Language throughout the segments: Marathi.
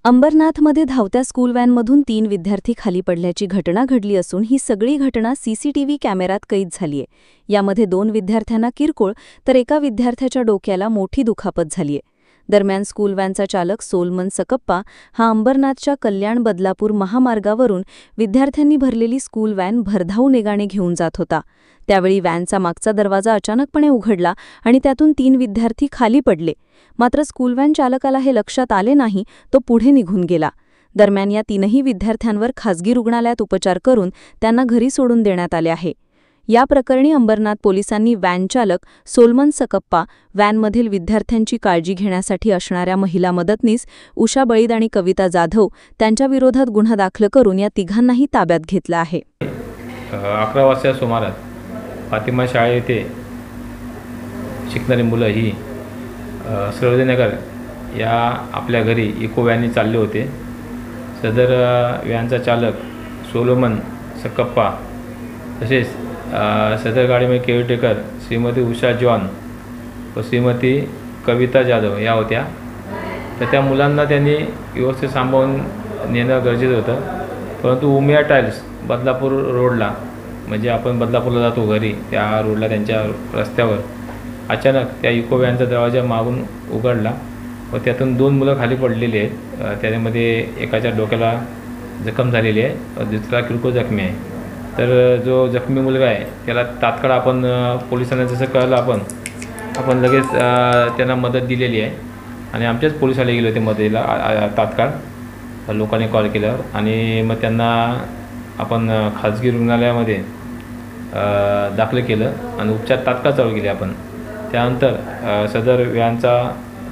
अंबरनाथमध्ये धावत्या स्कूल व्हॅनमधून 3 विद्यार्थी खाली पडल्याची घटना घडली असून ही सगळी घटना सीसीटीव्ही कॅमेऱ्यात कैद झालीय। यामध्ये 2 विद्यार्थ्यांना किरकोळ तर एका विद्यार्थ्याच्या डोक्याला मोठी दुखापत झालीय। दरम्यान स्कूल व्हॅनचा चालक सोलमन सकप्पा हा अंबरनाथच्या कल्याण बदलापूर महामार्गावरून विद्यार्थ्यांनी भरलेली स्कूल व्हॅन भरधाव वेगाने घेऊन जात होता। त्यावेळी व्हॅनचा मागचा दरवाजा अचानकपणे उघडला आणि त्यातून 3 विद्यार्थी खाली पडले। मात्र स्कूल व्हॅन चालकाला हे लक्षात आले नाही, तो पुढे निघून गेला। दरम्यान या 3ही विद्यार्थ्यांवर खासगी रुग्णालयात उपचार करून त्यांना घरी सोडून देण्यात आले आहे। या प्रकरणी अंबरनाथ पोलिसांनी व्हॅन चालक सोलमन सकप्पा, व्हॅनमधील विद्यार्थ्यांची काळजी घेण्यासाठी असणाऱ्या महिला मदतनीस उषा बळीद आणि कविता जाधव त्यांच्या विरोधात गुन्हा दाखल करून या तिघांनाही ताब्यात घेतलं आहे। 11 वाजता सुमारास फातिमा शाळे येथे शिकणारी मुलं ही सरोजनगर या आपल्या घरी इको व्हॅनने चालले होते। सदर व्हॅनचा चालक सोलोमन सकप्पा तसेच सदर गाडीमध्ये केअरटेकर श्रीमती उषा जॉन व श्रीमती कविता जाधव या होत्या। तर त्या मुलांना त्यांनी व्यवस्थित सांभाळून नेणं गरजेचं होतं, परंतु उमिया टाइल्स बदलापूर रोडला, म्हणजे आपण बदलापूरला जातो घरी त्या रोडला त्यांच्या रस्त्यावर अचानक त्या इको व्हॅनचा दरवाजा मागून उघडला व त्यातून 2 मुलं खाली पडलेली आहेत। त्यामध्ये एकाच्या डोक्याला जखम झालेली आहे व दुसरा किरकोळ जखमी आहे। तर जो जखमी मुलगा आहे त्याला तात्काळ आपण पोलिसांना जसं कळलं आपण लगेच त्यांना मदत दिलेली आहे आणि आमच्याच पोलिसाला गेले होते मदतीला तात्काळ लोकांनी कॉल केल्यावर, आणि मग त्यांना आपण खाजगी रुग्णालयामध्ये दाखल केलं आणि उपचार तात्काळ चालू केले आपण। त्यानंतर सदर व्हॅनचा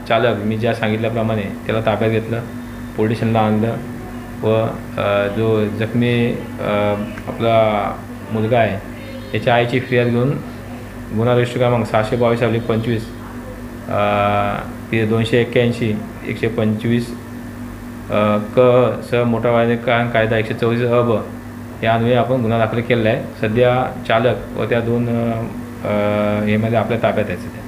चालक मी ज्या सांगितल्याप्रमाणे त्याला ताब्यात घेतलं, पोलीस स्टेशनला आणलं व जो जखमी आपला मुलगा आहे त्याच्या आईची फिर्याद घेऊन गुन्हा रजिस्टर क्रमांक 622/25 281 125 क स मोटार वाहन कायदा 124 अ ब या अन्वये आपण गुन्हा दाखल केलेला आहे। सध्या चालक व त्या 2 हेमध्ये आपल्या ताब्यात आहे।